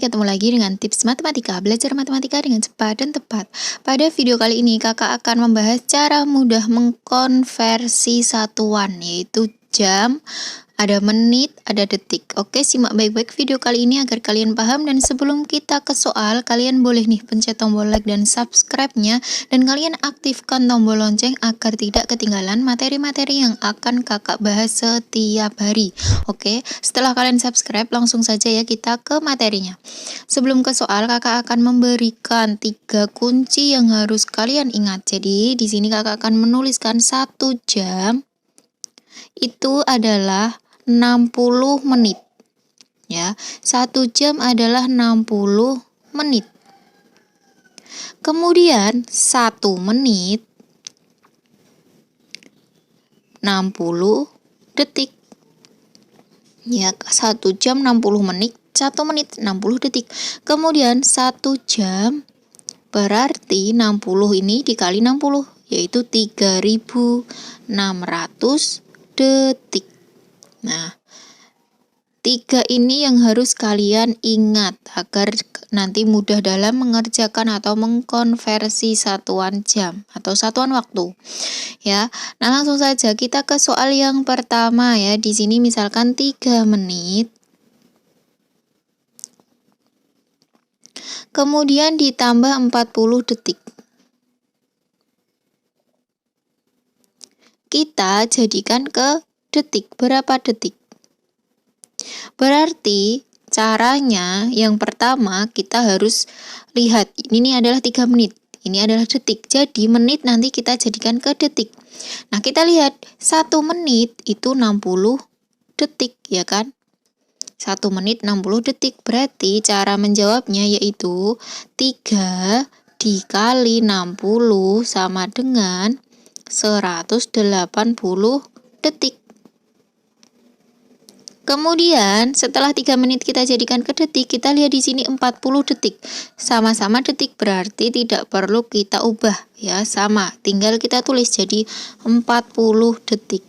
ketemu lagi dengan tips matematika, belajar matematika dengan cepat dan tepat. Pada video kali ini kakak akan membahas cara mudah mengkonversi satuan, yaitu jam, ada menit, ada detik. Oke, simak baik-baik video kali ini agar kalian paham. Dan sebelum kita ke soal, kalian boleh nih pencet tombol like dan subscribe-nya. Dan kalian aktifkan tombol lonceng agar tidak ketinggalan materi-materi yang akan kakak bahas setiap hari. Oke, setelah kalian subscribe, langsung saja ya kita ke materinya. Sebelum ke soal, kakak akan memberikan 3 kunci yang harus kalian ingat. Jadi, di sini kakak akan menuliskan 1 jam itu adalah 60 menit. Ya, 1 jam adalah 60 menit. Kemudian 1 menit 60 detik. Ya, 1 jam 60 menit, 1 menit 60 detik. Kemudian 1 jam berarti 60 ini dikali 60, yaitu 3600 detik. Nah, 3 ini yang harus kalian ingat agar nanti mudah dalam mengerjakan atau mengkonversi satuan jam atau satuan waktu. Ya. Nah, langsung saja kita ke soal yang pertama ya. Di sini misalkan 3 menit. Kemudian ditambah 40 detik. Kita jadikan ke detik. Berapa detik? Berarti caranya yang pertama kita harus lihat, ini adalah 3 menit, ini adalah detik. Jadi menit nanti kita jadikan ke detik. Nah, kita lihat 1 menit itu 60 detik, ya kan? 1 menit 60 detik. Berarti cara menjawabnya yaitu 3 dikali 60 sama dengan 180 detik. Kemudian setelah 3 menit kita jadikan ke detik, kita lihat di sini 40 detik. Sama-sama detik berarti tidak perlu kita ubah ya, sama. Tinggal kita tulis jadi 40 detik.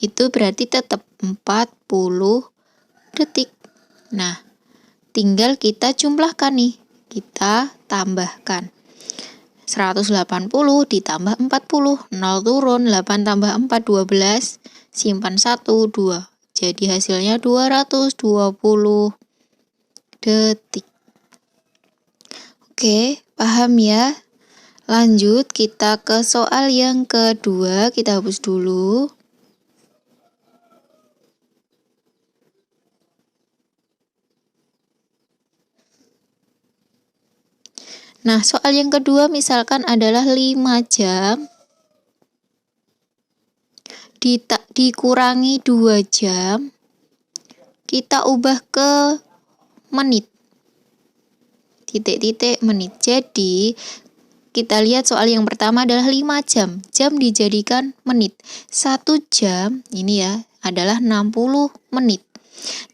Itu berarti tetap 40 detik. Nah, tinggal kita jumlahkan nih. Kita tambahkan. 180 ditambah 40, 0 turun, 8 tambah 4, 12, simpan 1, 2. Jadi hasilnya 220 detik. Oke, paham ya? Lanjut kita ke soal yang kedua, kita hapus dulu. Nah, soal yang kedua misalkan adalah 5 jam dikurangi 2 jam, kita ubah ke menit. Titik-titik menit. Jadi, kita lihat soal yang pertama adalah 5 jam. Jam dijadikan menit. 1 jam, ini ya, adalah 60 menit.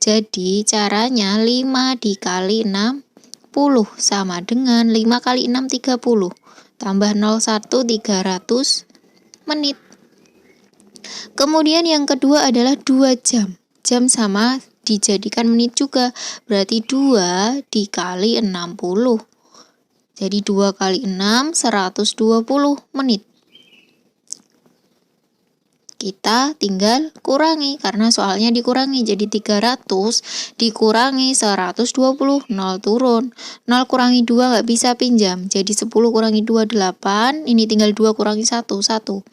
Jadi, caranya 5 dikali 60 sama dengan 5 kali 6, 30. Tambah 01, 300 menit. Kemudian yang kedua adalah 2 jam. Jam sama dijadikan menit juga. Berarti 2 dikali 60. Jadi 2 kali 6, 120 menit. Kita tinggal kurangi karena soalnya dikurangi. Jadi 300 dikurangi 120, 0 turun. 0 kurangi 2 nggak bisa pinjam. Jadi 10 kurangi 2, 8. Ini tinggal 2 kurangi 1, 1.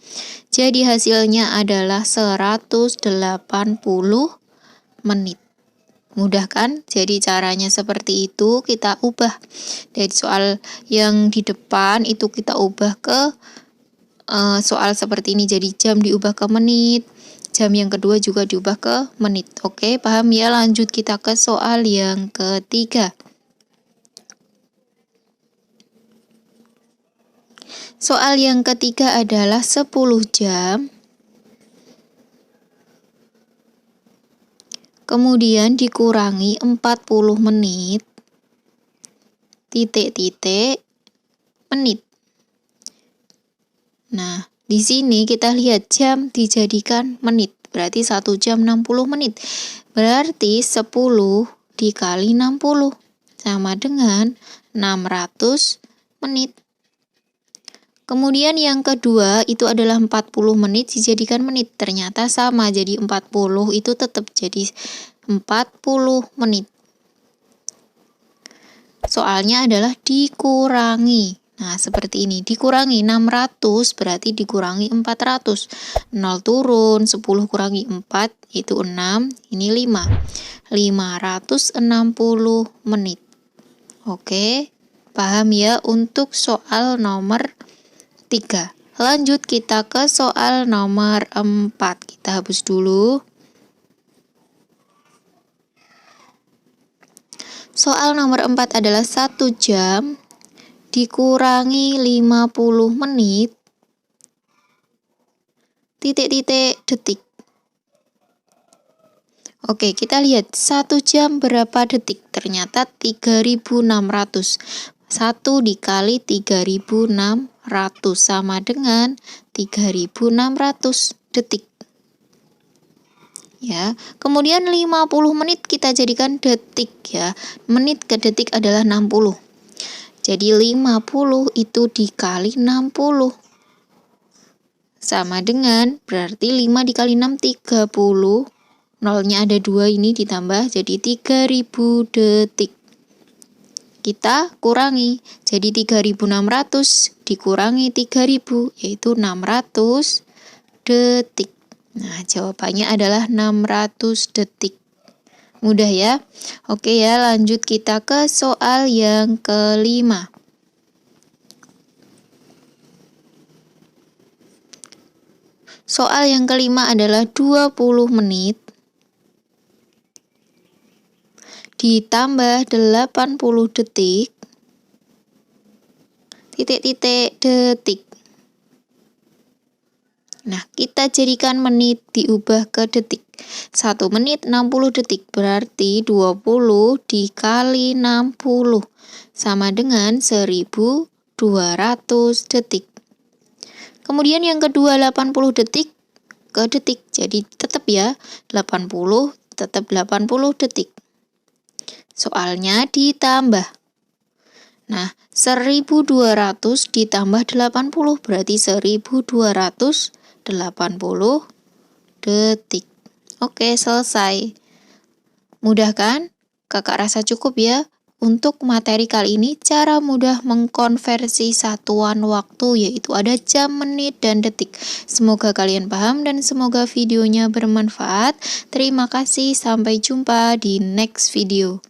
Jadi hasilnya adalah 180 menit. Mudah kan? Jadi caranya seperti itu, kita ubah. Dari soal yang di depan itu kita ubah ke soal seperti ini. Jadi jam diubah ke menit, jam yang kedua juga diubah ke menit. Oke, paham ya? Lanjut kita ke soal yang ketiga. Soal yang ketiga adalah 10 jam kemudian dikurangi 40 menit titik-titik menit. Nah, di sini kita lihat jam dijadikan menit. Berarti 1 jam 60 menit. Berarti 10 dikali 60 sama dengan 600 menit. Kemudian yang kedua itu adalah 40 menit dijadikan menit. Ternyata sama, jadi 40 itu tetap jadi 40 menit. Soalnya adalah dikurangi. Nah, seperti ini. Dikurangi 600 berarti dikurangi 400. 0 turun, 10 kurangi 4 itu 6, ini 5. 560 menit. Oke, paham ya untuk soal nomor 3. Lanjut kita ke soal nomor 4. Kita hapus dulu. Soal nomor 4 adalah 1 jam dikurangi 50 menit titik-titik detik. Oke, kita lihat 1 jam berapa detik? Ternyata 3600. 1 dikali 3600 sama dengan 3600 detik. Ya, kemudian 50 menit kita jadikan detik ya. Menit ke detik adalah 60. Jadi 50 itu dikali 60. Sama dengan berarti 5 dikali 6 30. Nolnya ada 2 ini ditambah jadi 3000 detik. Kita kurangi, jadi 3600 dikurangi 3000 yaitu 600 detik. Nah, jawabannya adalah 600 detik. Mudah ya? Oke ya, lanjut kita ke soal yang kelima. Soal yang kelima adalah 20 menit ditambah 80 detik titik-titik detik. Nah, kita jadikan menit diubah ke detik. 1 menit 60 detik berarti 20 dikali 60 sama dengan 1200 detik. Kemudian yang kedua 80 detik ke detik. Jadi tetap ya 80 tetap 80 detik. Soalnya ditambah. Nah, 1200 ditambah 80 berarti 1280 detik. Oke, selesai. Mudah kan? Kakak rasa cukup ya. Untuk materi kali ini, cara mudah mengkonversi satuan waktu, yaitu ada jam, menit, dan detik. Semoga kalian paham dan semoga videonya bermanfaat. Terima kasih, sampai jumpa di next video.